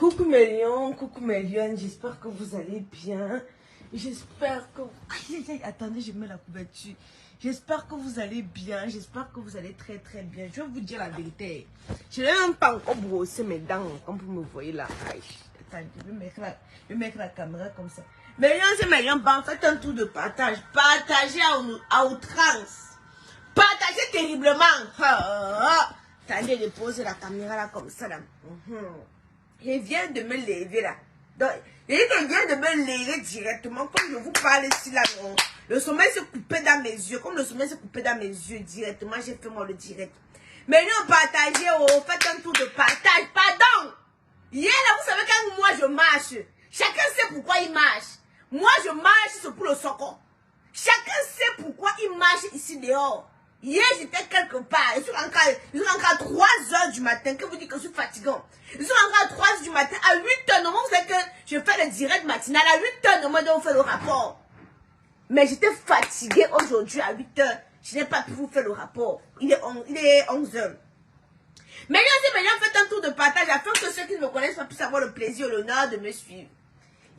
Coucou mes lions, j'espère que vous allez bien. J'espère que... Attendez, je mets la couverture. J'espère que vous allez bien, j'espère que vous allez très très bien. Je vais vous dire la vérité. Je n'ai même pas encore brossé mes dents, comme vous me voyez là. Aïe, attendez, je vais mettre la caméra comme ça. Mes lions et mes lions, faites un tour de partage. Partagez à outrance. Partagez terriblement. Attendez, de poser la caméra là comme ça là. Je viens de me lever là. Donc, je viens de me lever directement. Comme je vous parle ici là, le sommeil s'est coupé dans mes yeux. Comme le sommeil s'est coupé dans mes yeux directement, j'ai fait moi le direct. Mais nous partagez, faites un tour de partage. Pardon. Hier là, vous savez quand moi je marche, chacun sait pourquoi il marche. Moi je marche, c'est pour le soccer. Chacun sait pourquoi il marche ici dehors. Hier, j'étais quelque part. Je suis encore à 3 h du matin. Que vous dites que je suis fatigant? Je suis encore à 3 h du matin. À 8 h, normalement, vous savez que je fais le direct matinal. À 8 h, normalement, on fait le rapport. Mais j'étais fatiguée aujourd'hui à 8 h. Je n'ai pas pu vous faire le rapport. Il est 11 h. Mais maintenant, faites un tour de partage afin que ceux qui ne me connaissent pas puissent avoir le plaisir et l'honneur de me suivre.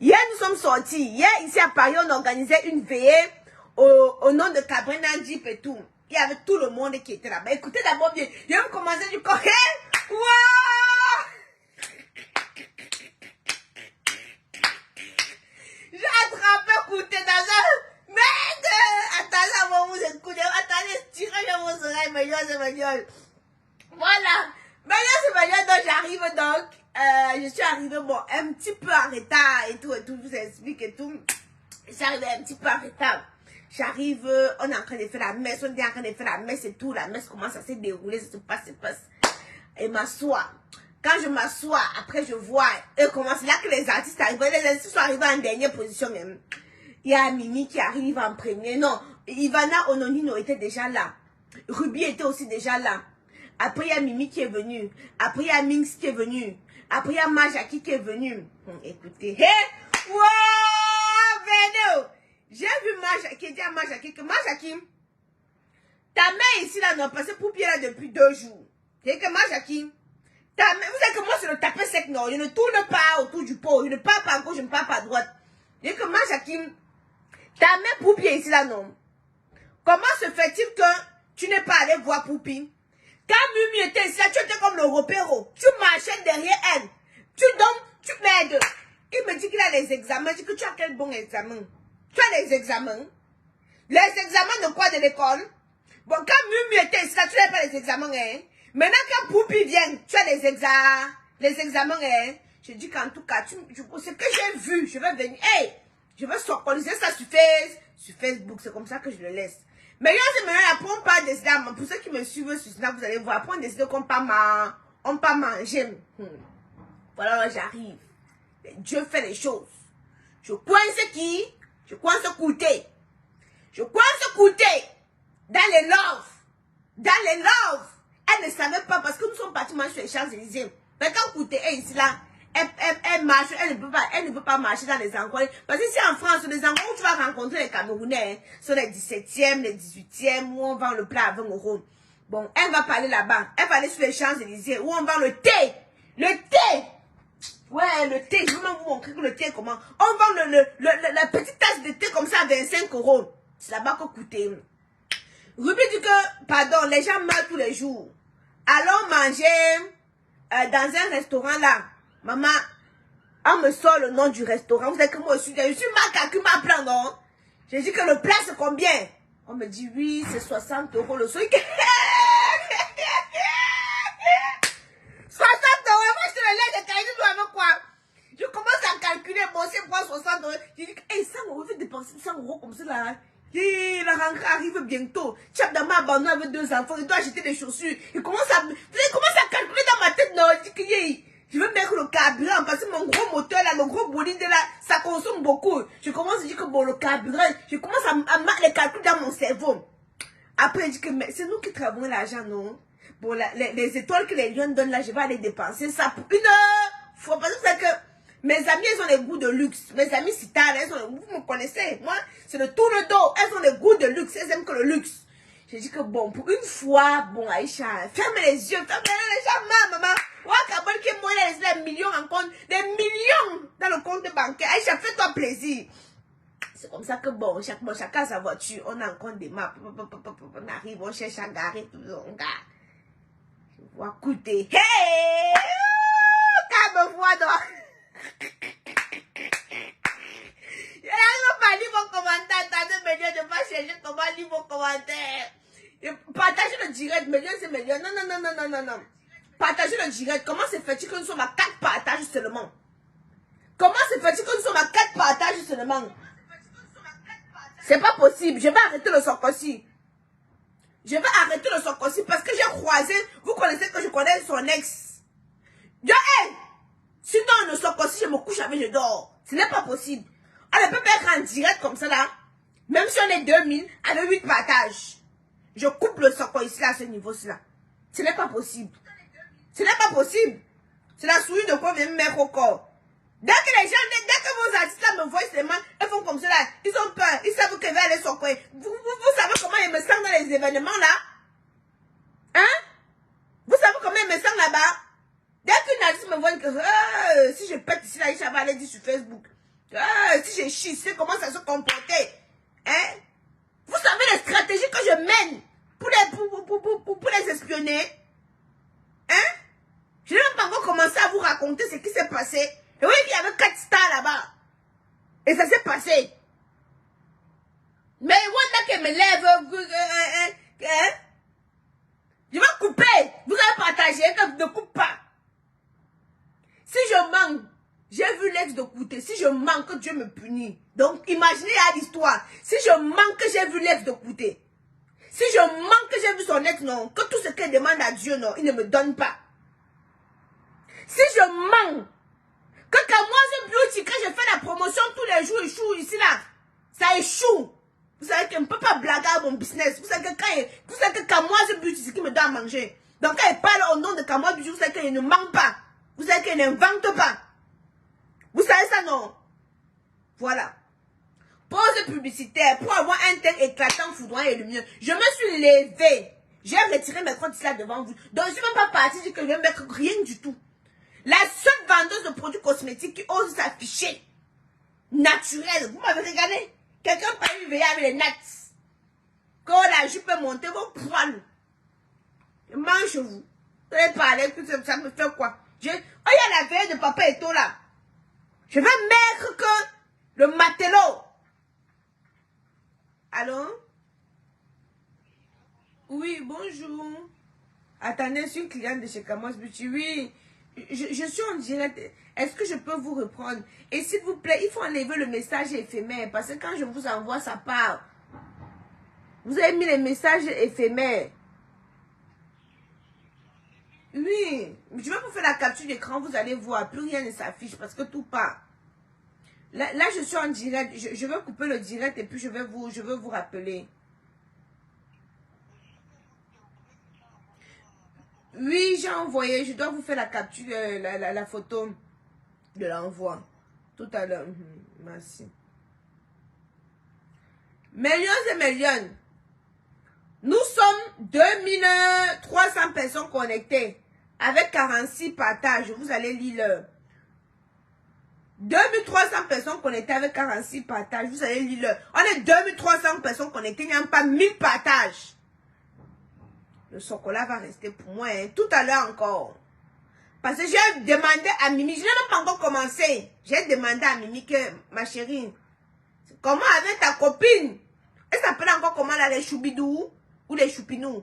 Hier, nous sommes sortis. Hier, ici à Paris, on organisait une veillée au nom de Cabrina Jeep et tout. Il y avait tout le monde qui était là-bas. Écoutez d'abord bien. Je vais commencer du coquet. Wow! J'ai attrapé Kouté dans un... Merde! Attendez avant vous écouter. Attendez, tirez dans vos oreilles, mes gueules. Voilà. Maintenant, donc j'arrive donc. Je suis arrivée, bon, un petit peu en retard et tout, je vous explique et tout. Je suis arrivée un petit peu en retard. J'arrive, on est en train de faire la messe, on est en train de faire la messe et tout. La messe commence à se dérouler, ça se passe. Et m'assois. Quand je m'assois, après je vois, eux commencent, là que les artistes arrivent, les artistes sont arrivés en dernière position même. Il y a Mimi qui arrive en premier. Non, Ivana Ononino était déjà là. Ruby était aussi déjà là. Après il y a Mimi qui est venue. Après il y a Minx qui est venue. Après il y a Majaki qui est venue. Écoutez, hé! Wow! Venez! J'ai vu Majaki, dit à Majaki que Majaki, ta main ici là, non, parce que pour pied là depuis 2 jours. C'est que Majaki, ta main, vous savez que moi c'est le tapé sec, non, je ne tourne pas autour du pot, je ne pars pas à gauche, je ne pars pas à droite. C'est que Majaki, ta main pour pied ici là, non. Comment se fait-il que tu n'es pas allé voir Poupi? Quand Mimi était ici là, tu étais comme le repéro, tu marchais derrière elle, tu m'aides. Il me dit qu'il a les examens, je dis que tu as quel bon examen? Tu as les examens. Les examens de quoi de l'école? Bon, quand Mimi était ici, là, tu n'avais pas les examens, hein? Maintenant, quand Poupi vient, tu as les examens, hein? Je dis qu'en tout cas, ce que j'ai vu, je vais venir, hey! Je vais s'organiser ça sur Facebook, c'est comme ça que je le laisse. Mais là, après, on parle des dames. Pour ceux qui me suivent sur Snap, vous allez voir, après, on décide qu'on ne pas manger. Voilà, j'arrive. Dieu fait les choses. Je coince qui? Je coince Kouté. Je coince Kouté dans les loves. Dans les loves. Elle ne savait pas parce que nous sommes partis marcher sur les Champs-Élysées. Mais quand Kouté est ici là, elle marche, elle ne peut pas marcher dans les endroits. Parce que ici en France, les endroits où tu vas rencontrer les Camerounais, hein, sont les 17e, les 18e, où on vend le plat à 20 €. Bon, elle va pas aller là-bas. Elle va aller sur les Champs-Élysées où on vend le thé. Le thé. Ouais, le thé, je vais même vous montrer que le thé comment. On vend la petite tasse de thé comme ça à 25 €. C'est là-bas qu'on coûtait. Ruby dit que, pardon, les gens meurent tous les jours. Allons manger dans un restaurant là. Maman, on me sort le nom du restaurant. Vous savez que moi je suis Maka qui m'apprend, non? J'ai dit que le plat c'est combien? On me dit oui, c'est 60 € le soir. 60 €, moi je te le laisse, je avec quoi? Je commence à calculer, bon, c'est pour 60 €. J'ai dit, hey, 100 €, je vais dépenser 100 € comme ça là. Et la rentrée arrive bientôt. Chap Dama abandonné avec 2 enfants, il doit acheter des chaussures. Il commence à calculer dans ma tête, non, je dis que je veux mettre le carburant parce que mon gros moteur là, le gros bolide là, ça consomme beaucoup. Je commence à dire que bon, le carburant, je commence à mettre les calculs dans mon cerveau. Après, je dis que c'est nous qui travaillons l'argent, non? Bon, les étoiles que les lions donnent là, je vais aller dépenser ça pour une fois. Parce que c'est que mes amis, elles ont les goûts de luxe. Mes amis Cital, elles ont vous me connaissez. Moi, c'est le tour de dos. Elles ont les goûts de luxe. Elles aiment que le luxe. J'ai dit que bon, pour une fois, bon, Aïcha, fermez les yeux, fermez les yeux, maman. Ouais, Kabal qui est moi, des millions en compte, des bancaire. Aïcha, fais-toi plaisir. C'est comme ça que bon, chacun a sa voiture. On a encore des maps. On arrive, on cherche à garer tout le monde. On va coûter. Hey! Calme-moi donc. Je n'arrive pas à lire mon commentaire. Attendez, Mélion, je vais pas chercher comment lire mon commentaire. Partagez le direct. Mélion, c'est Mélion. Non. Partagez le direct. Comment se fait-il que nous sommes à 4 partages seulement? Comment se fait-il que nous sommes à 4 partages seulement? C'est pas possible. Je vais arrêter le Sokosi. Je vais arrêter le Sokosi parce que j'ai croisé. Vous connaissez que je connais son ex. Je hais. Sinon, le Sokosi, je me couche avec, je dors. Ce n'est pas possible. On ne peut pas être en direct comme ça là. Même si on est 2000, avec 8 partages. Je coupe le Sokosi à ce niveau-là. Ce n'est pas possible. Ce n'est pas possible. C'est la souris de quoi vient me mettre au corps. Dès que les gens, dès que vos artistes là me voient seulement, ils font comme cela, ils ont peur, ils savent qu'ils vont aller sur quoi. Vous savez comment ils me sentent dans les événements là? Hein? Vous savez comment ils me sentent là-bas? Dès qu'une artiste me voit que si je pète ici là, il va aller dire sur Facebook. Si je chie, c'est comment ça se comporter. Hein? Vous savez les stratégies que je mène pour les espionner? Hein? Je n'ai même pas encore commencé à vous raconter ce qui s'est passé. Et oui, il y avait 4 stars là-bas. Et ça s'est passé. Mais Wanda qui me lève, je vais couper. Vous avez partagé, ne coupe pas. Si je manque, j'ai vu l'ex de Kouté. Si je manque, Dieu me punit. Donc, imaginez à l'histoire. Si je manque, j'ai vu l'ex de Kouté. Si je manque, j'ai vu son ex, non. Que tout ce qu'elle demande à Dieu, non, il ne me donne pas. Si je manque, que Kamoise Beauty, quand je fais la promotion tous les jours, échoue ici là, ça échoue. Vous savez qu'on ne peut pas blaguer à mon business. Vous savez que Kamoise Beauty, c'est qui me donne à manger. Donc quand il parle au nom de Kamoise Beauty, vous savez qu'il ne ment pas. Vous savez qu'il n'invente pas. Vous savez ça, non? Voilà. Pause publicitaire pour avoir un tel éclatant, foudroyant et lumineux. Je me suis levée. J'ai retiré mes comptes là devant vous. Donc je ne suis même pas partie dire que je vais mettre rien du tout. La seule vendeuse de produits cosmétiques qui ose s'afficher naturelle. Vous m'avez regardé? Quelqu'un peut lui veiller avec les nattes. Quand la jupe est montée, vos poils. Mangez-vous. Vous allez parler, ça me fait quoi? Oh, il y a la veille de Papa Eto là. Je vais mettre que le matelot. Allô? Oui, bonjour. Attendez, je suis une cliente de chez Kamos Beauty. Oui. Je suis en direct. Est-ce que je peux vous reprendre? Et s'il vous plaît, il faut enlever le message éphémère. Parce que quand je vous envoie, ça part. Vous avez mis les messages éphémères. Oui. Je vais vous faire la capture d'écran. Vous allez voir. Plus rien ne s'affiche parce que tout part. Là, je suis en direct. Je vais couper le direct et puis je vais vous rappeler. Oui, j'ai envoyé. Je dois vous faire la capture, la photo de l'envoi. Tout à l'heure. Merci. Millions et millions. Nous sommes 2300 personnes connectées. Avec 46 partages. Vous allez lire l'heure. 2300 personnes connectées avec 46 partages. Vous allez lire l'heure. On est 2300 personnes connectées. Il n'y a pas 1000 partages. Le chocolat va rester pour moi, hein, tout à l'heure encore. Parce que j'ai demandé à Mimi, je n'ai même pas encore commencé. J'ai demandé à Mimi que, ma chérie, comment avec ta copine? Elle s'appelle encore comment là, les choubidou ou les choupinou?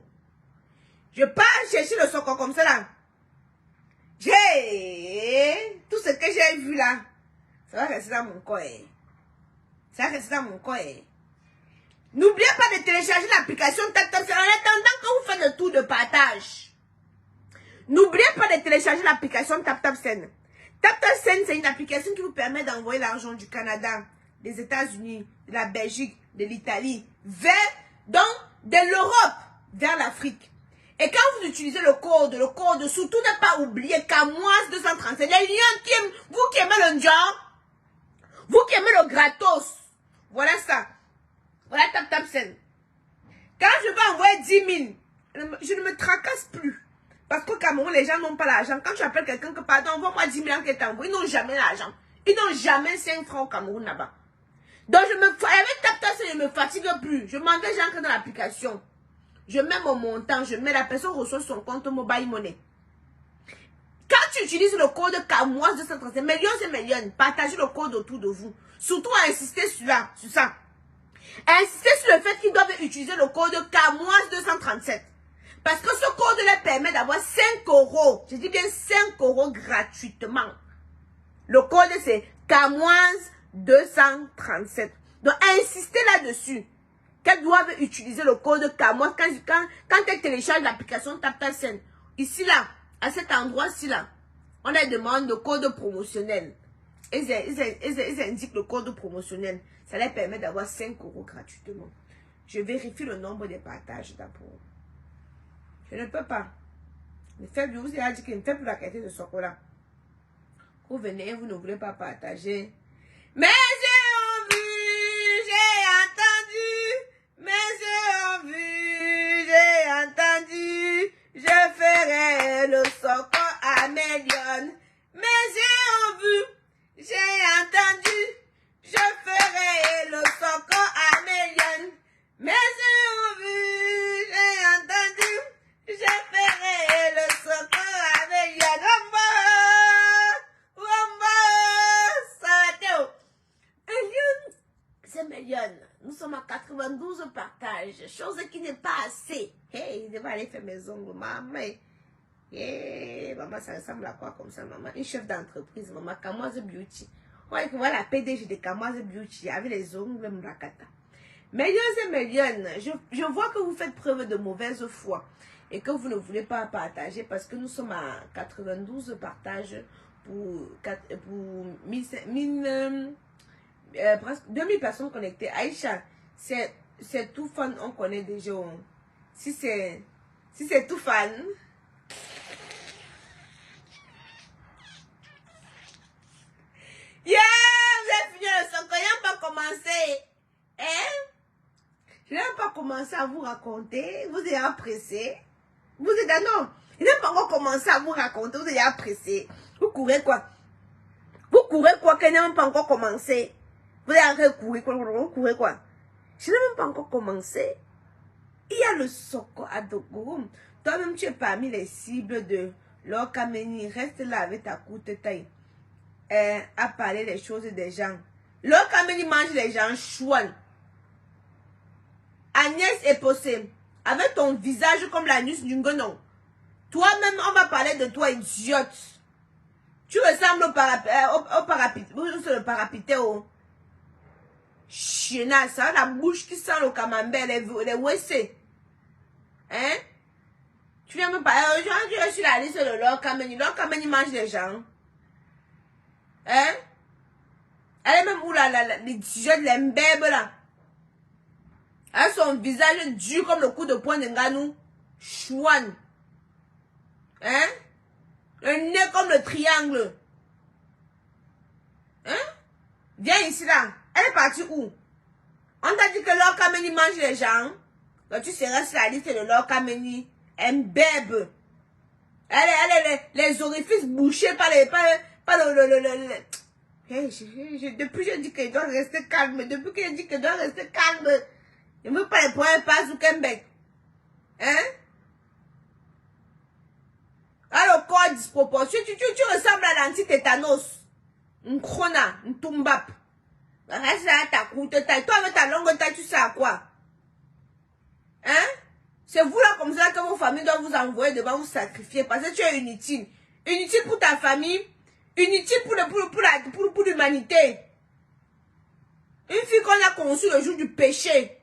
Je pars chercher le chocolat comme ça là. J'ai tout ce que j'ai vu là. Ça va rester dans mon corps. Hein. Ça va rester dans mon corps. Hein. N'oubliez pas de télécharger l'application TapTapSend en attendant que vous faites le tour de partage. N'oubliez pas de télécharger l'application TapTapSend. TapTapSend, c'est une application qui vous permet d'envoyer l'argent du Canada, des États-Unis, de la Belgique, de l'Italie, de l'Europe, vers l'Afrique. Et quand vous utilisez le code, surtout ne pas oublier Kamoise 237. Les liens vous qui aimez le genre, vous qui aimez le gratos, voilà ça. Voilà TapTapSend. Quand je vais envoyer 10 000, je ne me tracasse plus. Parce qu'au Cameroun, les gens n'ont pas l'argent. Quand tu appelles quelqu'un que, pardon, envoie-moi 10 000 qui est envoyé, ils n'ont jamais l'argent. Ils n'ont jamais 5 francs au Cameroun là-bas. Donc, avec TapTap, je ne me fatigue plus. Je m'en vais, j'entre dans l'application. Je mets mon montant, je mets, la personne reçoit son compte mobile money. Quand tu utilises le code KAMOISE 237, millions et millions, partagez le code autour de vous. Surtout insister sur ça. Insistez sur le fait qu'ils doivent utiliser le code KAMOISE 237. Parce que ce code leur permet d'avoir 5 €. Je dis bien 5 € gratuitement. Le code c'est KAMOISE 237. Donc insistez là-dessus. Qu'elles doivent utiliser le code KAMOISE quand elles téléchargent l'application TapTapSend. Ici là, à cet endroit-ci là, on leur demande le code promotionnel. Ils indiquent le code promotionnel. Ça leur permet d'avoir 5 € gratuitement. Je vérifie le nombre de partages d'abord. Je ne peux pas. Le faible, vous avez dit qu'il ne fait plus la qualité de chocolat. Vous venez, vous ne voulez pas partager. Mais j'ai vu, j'ai entendu. Mais j'ai vu, j'ai entendu. Je ferai le soco à million. Mais j'ai vu, j'ai entendu. Je ferai le soco à million. Mais j'ai vu, j'ai entendu. Je ferai le soco à million. C'est million. Nous sommes à 92 partages. Chose qui n'est pas assez. Hey, je vais aller faire mes ongles, maman. Hey, maman, ça ressemble à quoi comme ça, maman? Une chef d'entreprise, maman. KAMOISE Beauty. Ouais, voilà la PDG de KAMOISE Beauty avec les ongles, même la cata. Millions et millions. Je vois que vous faites preuve de mauvaise foi et que vous ne voulez pas partager parce que nous sommes à 92 partages pour presque 2000 personnes connectées. Aïcha, c'est tout fan, on connaît déjà. Si c'est tout fan. Yeah, vous avez fini le son, quand il n'a pas commencé. Hein? Je n'ai pas commencé à vous raconter. Vous êtes pressé. Vous êtes non. Il n'a pas encore commencé à vous raconter. Vous êtes pressé. Vous courez quoi? Vous courez quoi qu'il n'a même pas encore commencé? Vous êtes en train de courir quoi? Vous courez quoi? Je n'ai même pas encore commencé. Il y a le Soko à Dogoum. Toi-même, tu es parmi les cibles de Lokameni. Reste là avec ta courte taille. À parler des choses des gens. Lokameni mange les gens chouan. Agnès est posée. Avec ton visage comme l'anus du gonon. Toi-même, on va parler de toi, idiote. Tu ressembles au parapité. Chiena, ça a la bouche qui sent le camembert, les WC. Hein? Tu viens me parler. Aujourd'hui, tu es sur la liste de Lokameni. Lokameni mange les gens. Hein? Elle est même où l'idiote, l'imbèbe là. Elle a son visage dur comme le coup de poing de Nganou. Chouane. Hein? Le nez comme le triangle. Hein? Viens ici là. Elle est partie où? On t'a dit que Lokameni mange les gens. Donc tu seras sur la liste de Lokameni. Imbèbe. Elle est les orifices bouchés par le... Depuis je dis qu'elle doit rester calme. Depuis que je dis qu'elle doit rester calme. Je ne veux pas les points pas au Québec. Hein? Alors, corps disproportionné. Tu ressembles à l'anti-tétanos. Un crona, un tumbap. Reste là, ta courte taille. Toi, avec ta longue taille, tu sais à quoi? Hein? C'est vous là, comme ça, que vos familles doivent vous envoyer devant vous sacrifier. Parce que tu es inutile. Inutile pour ta famille. Inutile pour l'humanité. Une fille qu'on a conçue le jour du péché.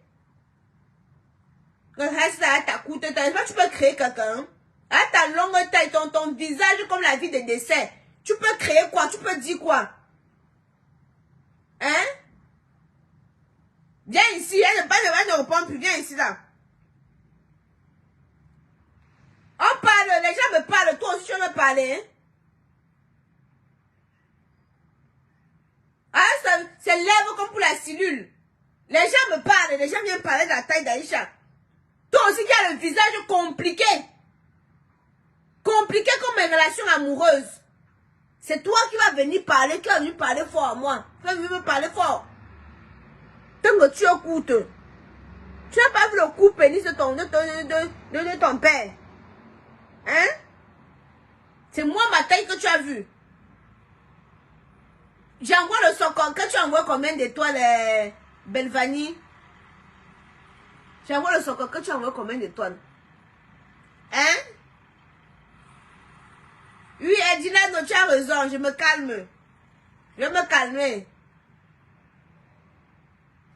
Reste là, ta courte taille. Tu peux créer quelqu'un. À ta longue taille, ton visage comme la vie des décès. Tu peux créer quoi? Tu peux dire quoi? Hein? Viens ici. Elle ne répond plus. Viens ici là. On parle. Les gens me parlent. Toi aussi tu veux me parler. Hein? Ah, c'est lèvres comme pour la cellule. Les gens me parlent. Les gens viennent parler de la taille d'Aïcha. Toi aussi qui as le visage compliqué. Compliqué comme mes relations amoureuses. C'est toi qui vas venir parler, qui vas venir parler fort à moi. Tu vas venir me parler fort. Tant que tu écoutes. Tu n'as pas vu le coup pénis de ton père. Hein? C'est moi ma taille que tu as vu. J'envoie le socon. Quand tu envoies combien d'étoiles, Belvani? J'envoie le socon. Quand tu envoies combien d'étoiles? Hein? Oui, Edina, non, tu as raison. Je me calme. Je vais me calmer.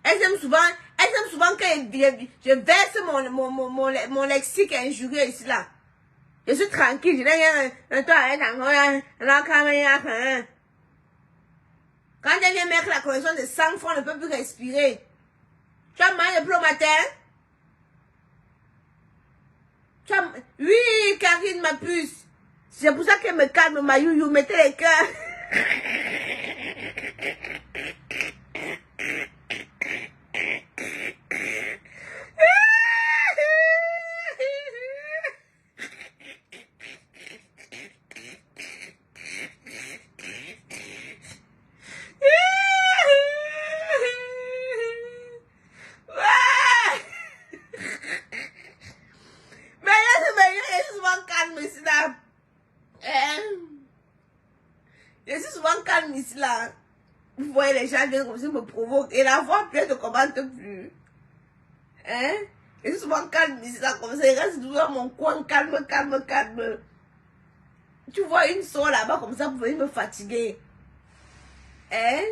Elle aime souvent quand je verse mon lexique injurieux ici là. Je suis tranquille. Je n'ai rien. Quand elle vient mettre la connexion de 100 francs, on ne peut plus respirer. Tu as mal depuis le matin? Oui, Karine, ma puce. C'est pour ça qu'elle me calme, ma youyou. Mettez les cœurs. Je suis souvent calme ici là. Vous voyez les gens viennent comme ça me provoquent. Et la voix pleine ne commente plus. Hein? Je suis souvent calme ici là comme ça. Il reste toujours dans mon coin calme. Tu vois une soeur là-bas comme ça pour venir me fatiguer. Hein?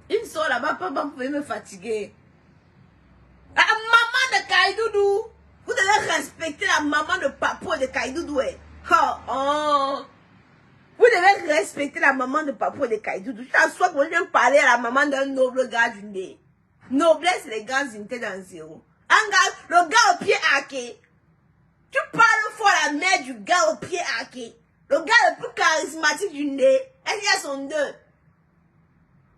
Une soeur là-bas pour venir me fatiguer. La maman de Kaidoudou. Vous devez respecter la maman de Papou et de Kaidoudou. Oh. Vous devez respecter la maman de Papou et de Kaidoudou. Tu t'assois que vous venez parler à la maman d'un noble gars du nez. Noblesse, les gars unités dans zéro. Un gars, le gars au pied hacké. Tu parles fort à la mère du gars au pied hacké. Le gars le plus charismatique du nez. Elle y a son deux.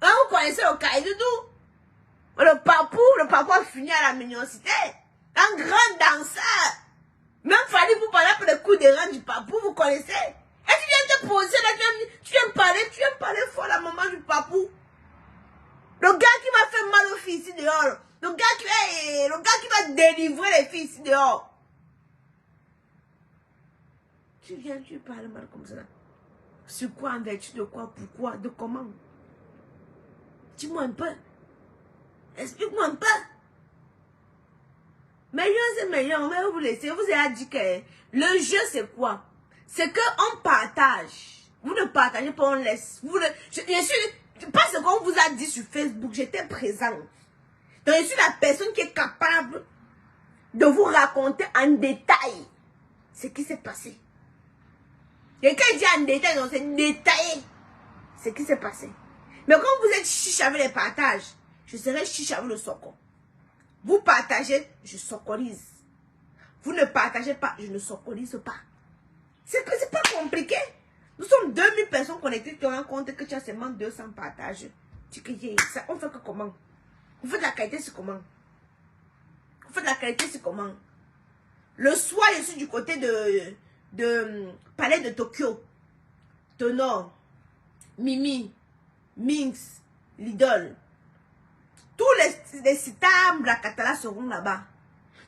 Hein, vous connaissez le Kaidoudou? Le papou a fini à la mignoncité. Un grand danseur. Même fallu vous parler pour le coup de rein du papou, vous connaissez? Et tu viens te poser là, tu viens parler fort à la maman du papou. Le gars qui m'a fait mal aux filles ici dehors. Le gars qui va délivrer les filles ici dehors. Tu viens, tu parles mal comme ça. Sur quoi, en vertu de quoi, pourquoi, de comment? Dis-moi un peu. Explique-moi un peu. Meilleur, c'est meilleur. On va vous laisser. Vous avez dit que le jeu, c'est quoi? C'est qu'on partage. Vous ne partagez pas, on laisse. Je suis pas ce qu'on vous a dit sur Facebook. J'étais présente. Donc, je suis la personne qui est capable de vous raconter en détail ce qui s'est passé. Et quand je dis en détail, donc c'est détaillé ce qui s'est passé. Mais quand vous êtes chiche avec les partages, je serai chiche avec le socon. Vous partagez, je socolise. Vous ne partagez pas, je ne socolise pas. C'est pas compliqué. Nous sommes 2000 personnes connectées. Tu te rends compte que tu as seulement 200 partages. Tu dis que ça, on fait que comment? On fait de la qualité, c'est comment? On fait de la qualité, c'est comment? Le soir, je suis du côté de Palais de Tokyo. Tonor, Mimi, Minx, Lidl. Tous les sitam Blakatala seront là-bas.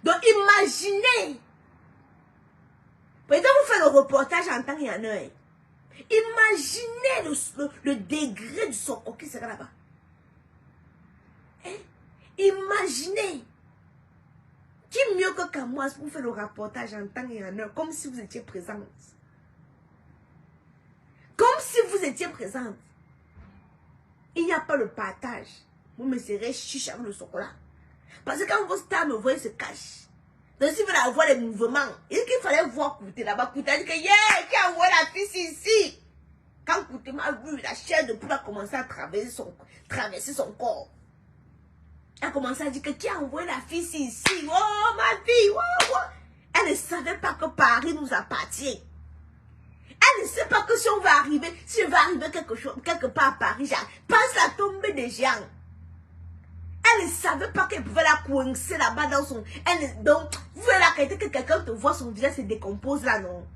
Donc imaginez. Peut-être vous faites le reportage en temps et en heure. Imaginez le degré du socon qui sera là-bas. Hein? Imaginez. Qui mieux que Kamois pour faire le reportage en temps et en heure, comme si vous étiez présente. Comme si vous étiez présente. Il n'y a pas le partage. Vous me serez chiche avec le chocolat. Parce que quand vos stars me voient, ils se cachent. Donc si vous voulez avoir les mouvements, il fallait voir Kouté là-bas. Kouté a dit que yeah, qui a envoyé la fille ici. Quand Kouté m'a vu, la chair de poule a commencé à traverser son corps. Elle a commencé à dire que qui a envoyé la fille ici. Oh ma fille, oh, oh. Elle ne savait pas que Paris nous appartient. Elle ne sait pas que si on va arriver, si je vais arriver quelque part à Paris, pense à tomber des gens. Elle ne savait pas qu'elle pouvait la coincer là-bas dans son... donc, vous voulez la qualité que quelqu'un te voit, son visage se décompose là, non?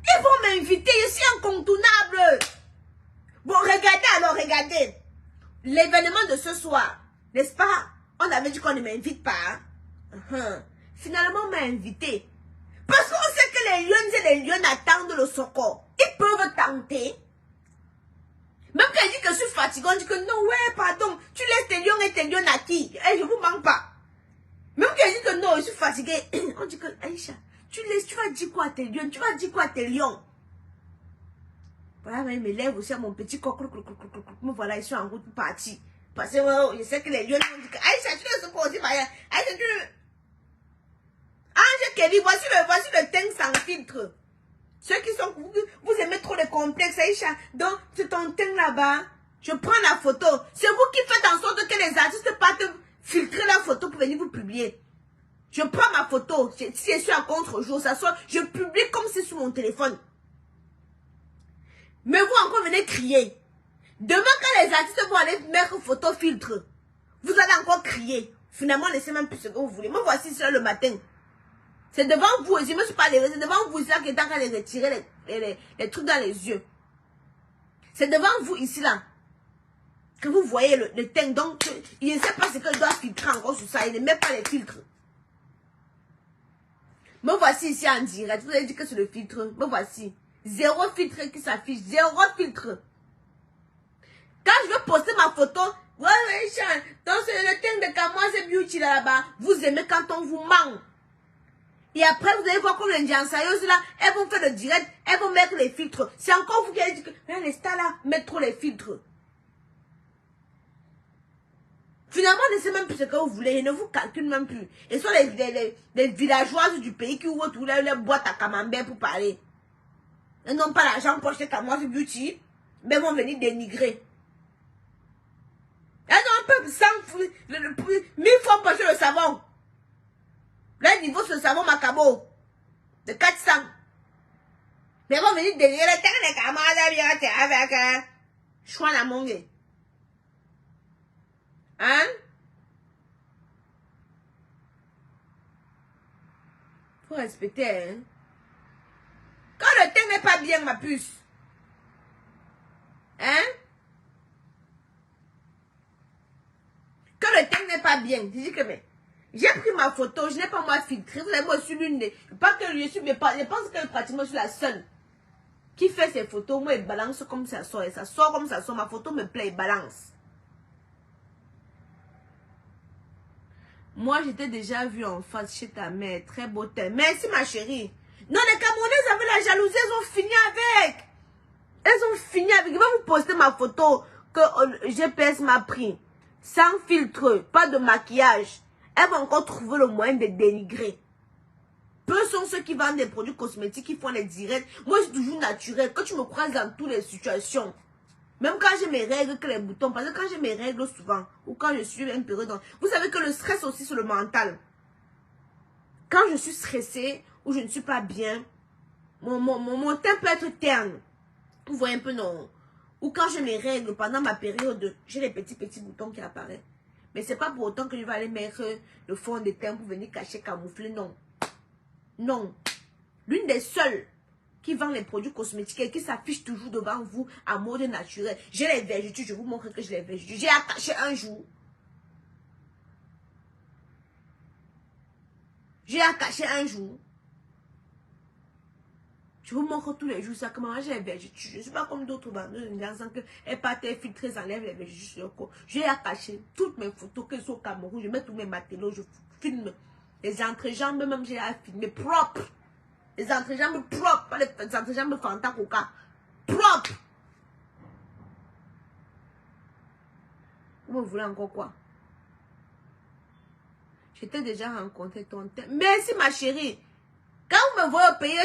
Ils vont m'inviter, je suis incontournable. Bon, regardez alors, regardez. L'événement de ce soir, n'est-ce pas? On avait dit qu'on ne m'invite pas. Finalement, on m'a invité. Parce qu'on sait que les lions et les lions attendent le secours. Ils peuvent tenter. Même quand il dit que je suis fatiguée, on dit que non, ouais, pardon. Tu laisses tes lions à qui? Je ne vous manque pas. Même quand il dit que non, je suis fatiguée, on dit que Aïcha, tu vas dire quoi à tes lions? Tu vas dire quoi à tes lions? Voilà, il me lève aussi à mon petit coq. Me voilà, ils sont en route pour partir. Parce que je sais que les lions vont dire que Aïcha, tu ne sais pas aussi, Aïcha, tu... Ange Kelly, voici le teint sans filtre. Ceux qui sont... Vous aimez trop les complexes, Aïcha. Donc, c'est ton teint là-bas. Je prends la photo. C'est vous qui faites en sorte que les artistes partent filtrer la photo pour venir vous publier. Je prends ma photo. Si je suis à contre-jour, ça soit... Je publie comme c'est sur mon téléphone. Mais vous encore venez crier. Demain, quand les artistes vont aller mettre photo filtre, vous allez encore crier. Finalement, laissez même plus ce que vous voulez. Moi, voici cela le matin. C'est devant vous, je ne me suis pas levée, c'est devant vous, là, qui est en train de retirer les trucs dans les yeux. C'est devant vous, ici, là, que vous voyez le teint. Donc, il ne sait pas ce qu'il doit filtrer encore sur ça, il ne met pas les filtres. Me voici ici en direct, vous avez dit que c'est le filtre, me voici. 0 filtre qui s'affiche, 0 filtre. Quand je veux poster ma photo, ouais, donc c'est le teint de Kamoise Beauty là-bas, vous aimez quand on vous ment. Et après, vous allez voir comme les Ndiansaïos là, elles vont faire le direct, elles vont mettre les filtres. C'est encore vous qui avez dit que les stars là mettent trop les filtres. Finalement, ne sais même plus ce que vous voulez, ils ne vous calculent même plus. Et ce sont les villageoises du pays qui ouvrent toutes les boîtes à camembert pour parler. Elles n'ont pas l'argent pour acheter Kamoise Beauty, mais vont venir dénigrer. Elles ont un peu 1000 fois pour acheter le savon. Là, niveau sur le savon Macabo, de 400. Mais bon, venir dénigrer les terres de Kamoise avec Chouan à Mongue. Hein? Faut respecter, hein? Quand le teint n'est pas bien, ma puce. Hein? Quand le teint n'est pas bien, je dis que mais... J'ai pris ma photo, je n'ai pas moi filtré. Vous avez moi sur l'une des... Pas que je suis, mais pas, je pense que pratiquement je suis la seule qui fait ces photos. Moi, elle balance comme ça sort. Et ça sort comme ça sort. Ma photo me plaît, elle balance. Moi, j'étais déjà vue en face chez ta mère. Très beau teint. Merci, ma chérie. Non, les Camerounais avaient la jalousie. Elles ont fini avec. Elles ont fini avec. Je vais vous poster ma photo que GPS m'a pris. Sans filtre, pas de maquillage. Elles vont encore trouver le moyen de dénigrer. Peu sont ceux qui vendent des produits cosmétiques, qui font les directs. Moi, je suis toujours naturel. Quand tu me croises dans toutes les situations, même quand j'ai mes règles, que les boutons, parce que quand j'ai mes règles souvent, ou quand je suis une période, vous savez que le stress aussi sur le mental. Quand je suis stressée, ou je ne suis pas bien, mon teint peut être terne. Vous voyez un peu, non? Ou quand j'ai mes règles, pendant ma période, j'ai les petits boutons qui apparaissent. Mais c'est pas pour autant que je vais aller mettre le fond de teint pour venir cacher, camoufler, non. Non. L'une des seules qui vend les produits cosmétiques et qui s'affiche toujours devant vous en mode naturel. J'ai les vergetures, je vous montre que j'ai les vergetures. J'ai attaché un jour. J'ai attaché un jour. Je vous montre tous les jours ça, comment j'ai les vergetures. Je ne suis pas comme d'autres vendeuses en que elles partent filtrées, enlèvent les vergetures sur le corps. J'ai attaché toutes mes photos que sont au Cameroun. Je mets tous mes matelots, je filme. Les entrejambes, même j'ai filmé propres. Les entrejambes propres, pas les entrejambes Fanta Coca. Propres. Vous voulez encore quoi? J'étais déjà rencontré ton thème. Merci ma chérie. Quand vous me voyez au pays,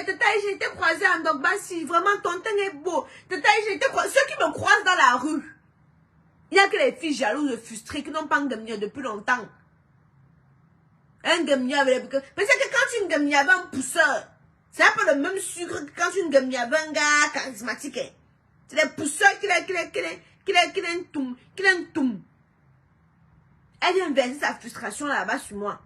j'ai été croisée en Dogbassi. Vraiment, ton teint est beau. J'ai été croisée. Ceux qui me croisent dans la rue. Il n'y a que les filles jalouses, frustrées, qui n'ont pas un gamia depuis longtemps. Un gamia avec... Parce que quand une gamia avait un pousseur, c'est un peu le même sucre que quand une gamia avait un gars charismatique. C'est les pousseurs qui un toum. Elle vient verser sa frustration là-bas sur moi.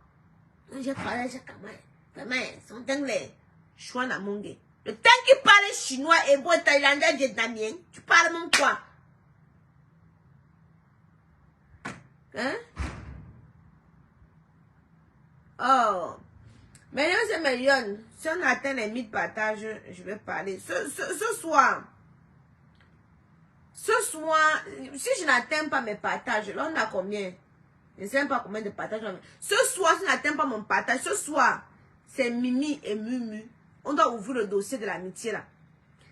J'ai parlé, j'ai quand même. Vraiment, son teint les chouans à mongue. Le temps qu'il parle chinois, hébreu, thaïlandais, vietnamien, tu parles même quoi? Hein? Oh. Mais c'est million. Si on atteint les 1000 partages, je vais parler. Ce soir, si je n'atteins pas mes partages, là on a combien? Je ne sais même pas combien de partages. Ce soir, si je n'atteins pas mon partage, ce soir, c'est Mimi et Mumu. On doit ouvrir le dossier de l'amitié là.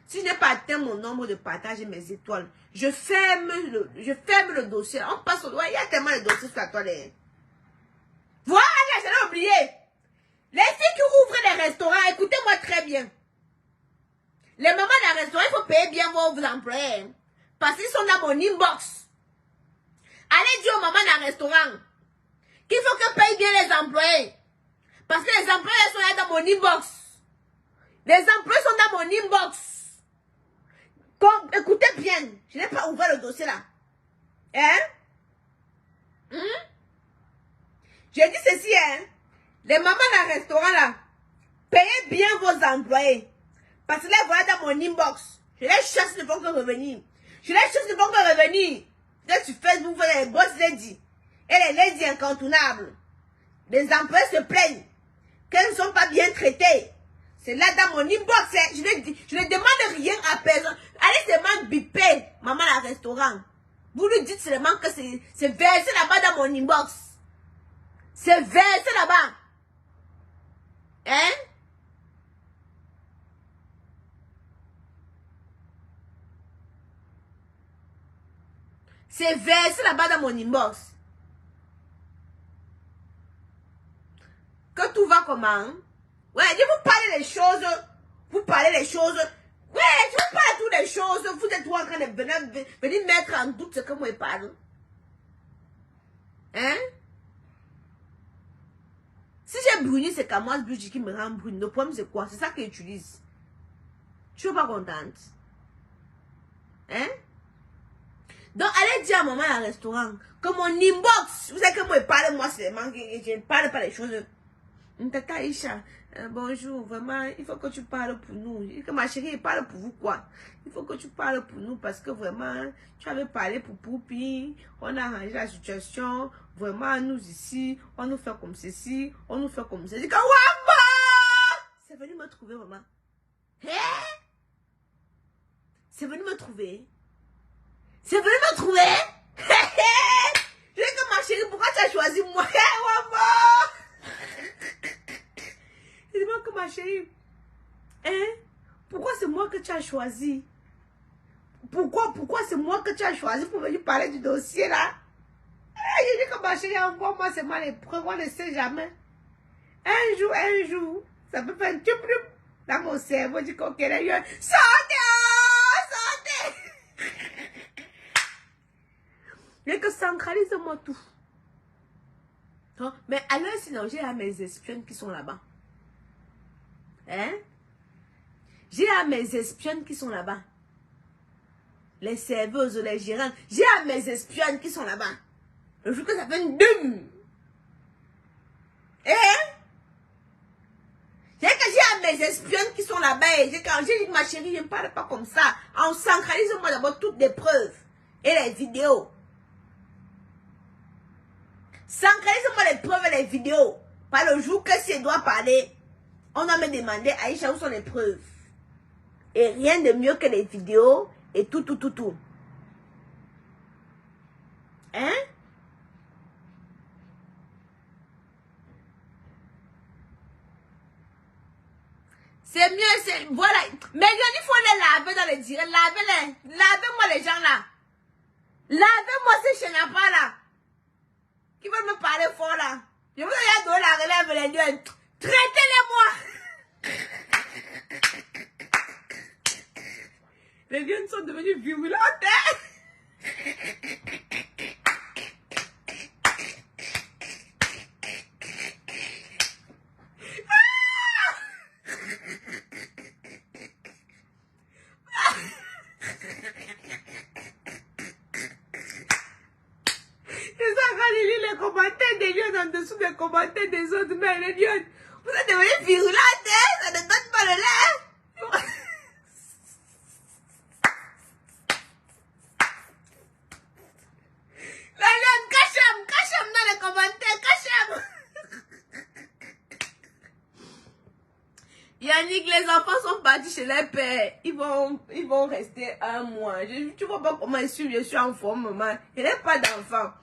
Si je n'ai pas atteint mon nombre de partages et mes étoiles, je ferme le dossier. On passe au... Ouais, il y a tellement de dossiers sur la toilette. Voilà, je l'ai oublié. Les filles qui ouvrent des restaurants, écoutez-moi très bien. Les mamans des restaurants, il faut payer bien vos employés. Parce qu'ils sont dans mon inbox. Allez dire aux mamans d'un restaurant qu'il faut que paye bien les employés. Parce que les employés sont là dans mon inbox. Les employés sont dans mon inbox. Écoutez bien, je n'ai pas ouvert le dossier là. Hein? J'ai dit ceci, hein? Les mamans d'un restaurant là, payez bien vos employés. Parce que là, voilà dans mon inbox. Je les chasse, ne font que revenir. Je les chasse, ne font que revenir. Là, sur Facebook, vous voyez les boss ladies. Et les ladies incontournables. Les employés se plaignent qu'elles ne sont pas bien traitées. C'est là dans mon inbox. Hein. Je ne demande rien à personne. Allez seulement biper maman à restaurant. Vous lui dites seulement que c'est versé là-bas dans mon inbox. C'est versé là-bas. Hein? C'est versé là-bas dans mon inbox. Que tout va comment? Ouais, je vous parle des choses. Vous parlez des choses. Ouais, je vous parle de toutes les choses. Vous êtes en train de venir mettre en doute ce que moi je parle. Hein? Si j'ai bruni, c'est Kamoise Beauty qui me rend brune. Le problème, c'est quoi? C'est ça qu'ils utilisent. Je suis pas contente. Hein? Donc, allez dire à maman à un restaurant que mon inbox, vous savez que moi, je parle, moi, seulement, je ne parle pas des choses. Tata Isha, bonjour, vraiment, il faut que tu parles pour nous. Que ma chérie, il parle pour vous, quoi. Il faut que tu parles pour nous parce que vraiment, tu avais parlé pour Poupi, on a arrangé la situation. Vraiment, nous ici, on nous fait comme ceci, on nous fait comme ceci. C'est venu me trouver, maman. Hein? C'est venu me trouver. C'est venu me trouver. Je dis que ma chérie, pourquoi tu as choisi moi? Je dis que ma chérie, hein? Pourquoi c'est moi que tu as choisi? Pourquoi c'est moi que tu as choisi pour venir parler du dossier là? Je dis que ma chérie, encore moi, c'est mal épreuve, on ne sait jamais. Un jour, ça peut faire un tchoup dans mon cerveau, je dis qu'on est là, sortez! Et que centralise-moi tout. Mais alors, sinon, j'ai mes espionnes qui sont là-bas. Hein? J'ai mes espionnes qui sont là-bas. Les serveuses, les gérants. J'ai mes espionnes qui sont là-bas. Le jour que ça fait une dum. Hein? J'ai mes espionnes qui sont là-bas. Et quand j'ai dit, ma chérie, je ne parle pas comme ça. On centralise-moi d'abord toutes les preuves. Et les vidéos. Centralise-moi les preuves et les vidéos. Par le jour que si elle doit parler, on va me demander, Aïcha, où sont les preuves? Et rien de mieux que les vidéos et tout. Hein? C'est mieux, c'est... Voilà. Mais il faut les laver dans les directs. Lavez-les. Lavez-moi les gens là. Lavez-moi ces chenapans là. Qui veulent me parler fort là. Je vous ai donné la relève les deux. Traitez-les-moi. Les lions sont devenus virulentes. Les commentaires des lions en dessous des commentaires des autres, mais les lions, vous êtes devenus virulentes, ça ne donne pas le lait. Yannick, les enfants sont partis chez les pères. Ils vont rester un mois. Tu vois pas comment je suis en forme, maman. Je n'ai pas d'enfants.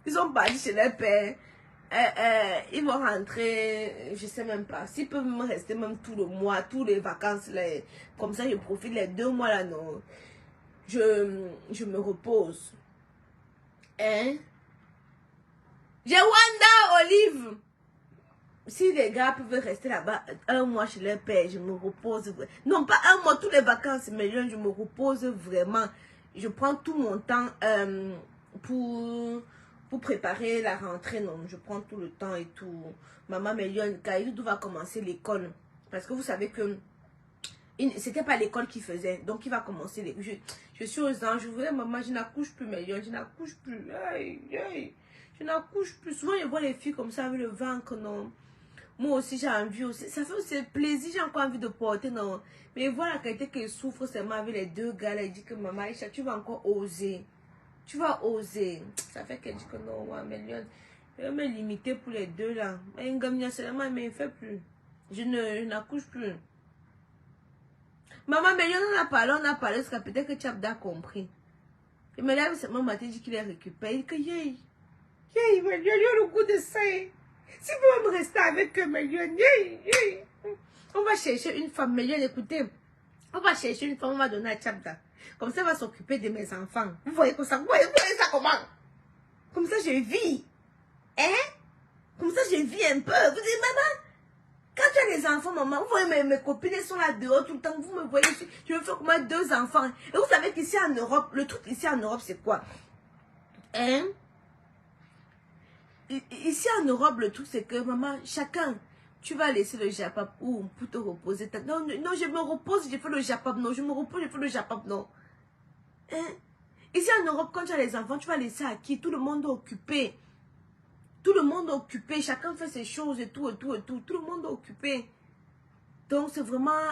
Ils sont partis chez les pères. Ils vont rentrer, je sais même pas. S'ils peuvent me rester même tout le mois, toutes les vacances, comme ça je profite les 2 mois là, non. Je me repose. Hein? J'ai Wanda, Olive. Si les gars peuvent rester là-bas un mois chez leur père, je me repose. Non, pas un mois, toutes les vacances, mais je me repose vraiment. Je prends tout mon temps pour préparer la rentrée. Non, je prends tout le temps et tout. Maman, mais Kaïdou va commencer l'école. Parce que vous savez que c'était pas l'école qu'il faisait. Donc, il va commencer l'école. Je suis aux anges. Je voulais, maman, je n'accouche plus, mais je n'accouche plus. Aïe, aïe. Je n'accouche plus. Souvent, je vois les filles comme ça avec le ventre, non. Moi aussi, j'ai envie aussi. Ça fait aussi plaisir, j'ai encore envie de porter, non. Mais voilà, quelqu'un qui souffre seulement avec les 2 gars, là, il dit que maman, Aïcha, tu vas encore oser. Tu vas oser. Ça fait qu'elle dit que non, ouais, mais je vais me limiter pour les 2 là. Mais seulement, mais il ne fait plus. Je n'accouche plus. Maman, mais on a parlé, parce que peut-être que tu as bien compris. Et mais là, c'est mon matin, dit qu'il est récupéré. Il dit que, yay, mais il a le goût de ça. Si vous me rester avec eux, Mélion, on va chercher une femme, Mélion, écoutez, on va chercher une femme, on va donner à Tchabda. Comme ça, elle va s'occuper de mes enfants. Vous voyez ça, vous voyez ça comment? Comme ça, je vis. Hein? Comme ça, je vis un peu. Vous dites, maman, quand tu as des enfants, maman, vous voyez, mes copines, elles sont là dehors tout le temps. Vous me voyez, je me fais comment 2 enfants. Et vous savez qu'ici en Europe, le truc ici en Europe, c'est quoi? Hein? Ici en Europe, le truc c'est que, maman, chacun, tu vas laisser le Japap pour te reposer. Non, non, je me repose, je fais le Japap. Non, je me repose, je fais le Japap. Non. Hein? Ici en Europe, quand tu as les enfants, tu vas laisser à qui? Tout le monde est occupé. Tout le monde est occupé. Chacun fait ses choses et tout, et tout, et tout. Tout le monde est occupé. Donc, c'est vraiment...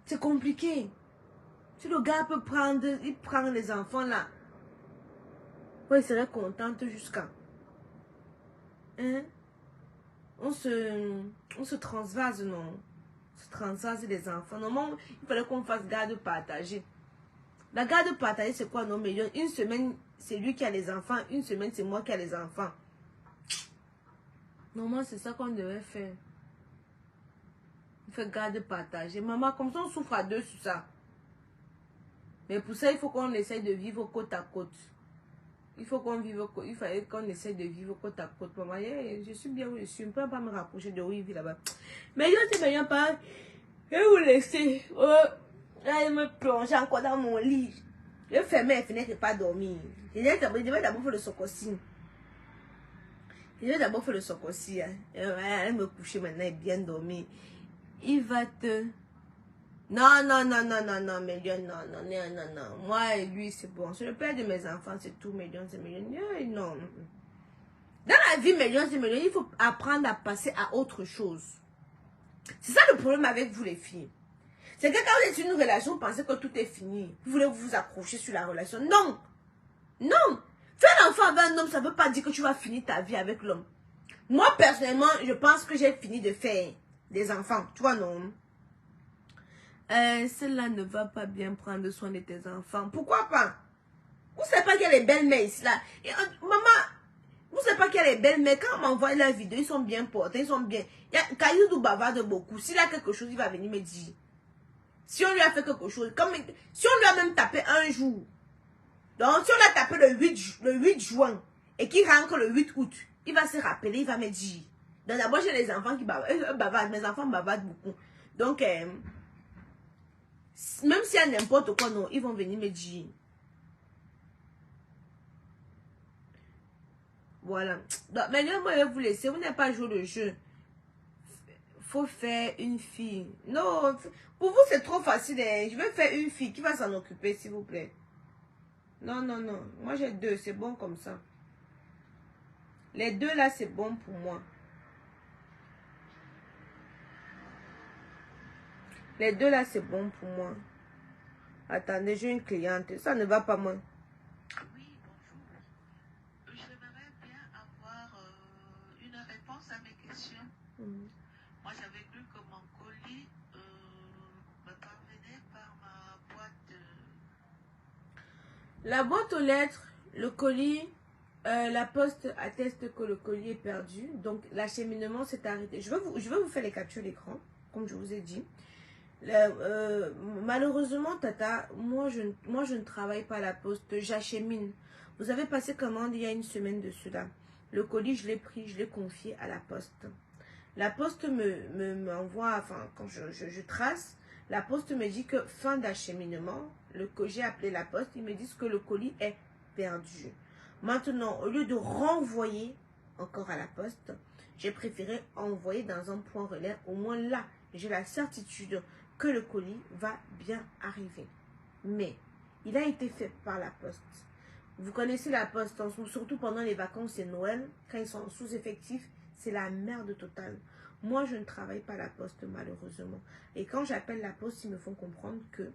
c'est compliqué. Si le gars peut prendre... Il prend les enfants là. Ouais, il serait contente jusqu'à... Hein? On se transvase, non? On se transvase les enfants. Normalement, il fallait qu'on fasse garde partagée. La garde partagée, c'est quoi, non? Mais une semaine, c'est lui qui a les enfants. Une semaine, c'est moi qui a les enfants. Normalement, c'est ça qu'on devait faire. On fait garde partagée. Maman, comme ça, on souffre à 2 sur ça. Mais pour ça, il faut qu'on essaye de vivre côte à côte. Il faut qu'on vive, il fallait qu'on essaye de vivre côte à côte. Maman, je suis bien où je suis. Je ne peux pas me rapprocher de où il vit là-bas. Mais je ne sais bien pas. Je vais vous laisser. Là, je me plonge encore dans mon lit. Je ferme les fenêtres et pas dormir. Je vais d'abord faire le socossi. Je vais d'abord faire le socossi. Hein. Elle me coucher maintenant et bien dormir. Il va te... Non, non, non, non, non, non, Mélion, non, non, non, non, non. Moi et lui, c'est bon. C'est le père de mes enfants, c'est tout, Mélion, c'est Mélion. Non. Dans la vie, Mélion, c'est Mélion, il faut apprendre à passer à autre chose. C'est ça le problème avec vous, les filles. C'est que quand vous êtes dans une relation, vous pensez que tout est fini. Vous voulez vous accrocher sur la relation. Non. Non. Faire un enfant avec un homme, ça ne veut pas dire que tu vas finir ta vie avec l'homme. Moi, personnellement, je pense que j'ai fini de faire des enfants. Tu vois, non? Celle-là ne va pas bien prendre soin de tes enfants. Pourquoi pas? Vous ne savez pas qu'il y a les belles-mères ici, là. Et, maman, vous ne savez pas qu'il y a les belles-mères. Quand on m'envoie la vidéo, ils sont bien portés, ils sont bien. Kaïdou bavarde beaucoup. S'il a quelque chose, il va venir me dire. Si on lui a fait quelque chose, comme si on lui a même tapé un jour. Donc, si on l'a tapé le 8 juin et qu'il rentre le 8 août, il va se rappeler, il va me dire. Donc, d'abord, j'ai les enfants qui bavardent. Mes enfants bavardent beaucoup. Donc, même s'il y a n'importe quoi, non, ils vont venir me dire. Voilà. Donc, maintenant, moi, je vais vous laisser. Vous n'avez pas joué le jeu. Faut faire une fille. Non, pour vous, c'est trop facile. Hein. Je vais faire une fille qui va s'en occuper, s'il vous plaît. Non, non, non. Moi, j'ai 2. C'est bon comme ça. Les 2 là, c'est bon pour moi. Les 2 là, c'est bon pour moi. Attendez, j'ai une cliente. Ça ne va pas, moi. Oui, bonjour. J'aimerais bien avoir une réponse à mes questions. Moi, j'avais cru que mon colis me parvenait par ma boîte. La boîte aux lettres, le colis, la poste atteste que le colis est perdu. Donc, l'acheminement s'est arrêté. Je vais vous faire les captures d'écran, comme je vous ai dit. Malheureusement, Tata, moi je ne travaille pas à la poste, j'achemine. Vous avez passé commande il y a une semaine de cela. Le colis, je l'ai pris, je l'ai confié à la poste. La poste m'envoie, enfin, quand je trace, la poste me dit que fin d'acheminement, j'ai appelé la poste, ils me disent que le colis est perdu. Maintenant, au lieu de renvoyer encore à la poste, j'ai préféré envoyer dans un point relais. Au moins là, j'ai la certitude que le colis va bien arriver. Mais, il a été fait par la poste. Vous connaissez la poste, surtout pendant les vacances et Noël, quand ils sont en sous-effectif, c'est la merde totale. Moi, je ne travaille pas à la poste, malheureusement. Et quand j'appelle la poste, ils me font comprendre que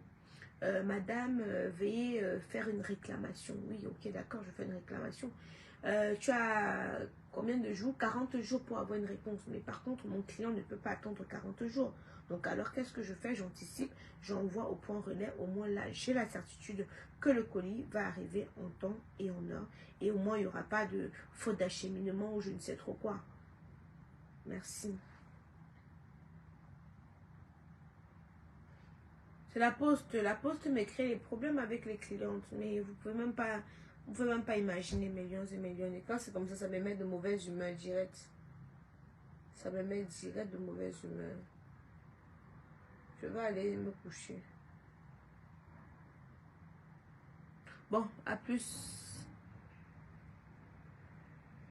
madame, veuillez faire une réclamation. Oui, ok, d'accord, je fais une réclamation. Tu as combien de jours? 40 jours pour avoir une réponse. Mais par contre, mon client ne peut pas attendre 40 jours. Donc, alors, qu'est-ce que je fais? J'anticipe, j'envoie au point relais. Au moins, là, j'ai la certitude que le colis va arriver en temps et en heure. Et au moins, il n'y aura pas de faute d'acheminement ou je ne sais trop quoi. Merci. C'est la poste. La poste me crée des problèmes avec les clientes. Mais vous pouvez même pas imaginer millions et millions. Et quand c'est comme ça me met de mauvaise humeur direct. Ça me met direct de mauvaise humeur. Je vais aller me coucher. Bon, à plus.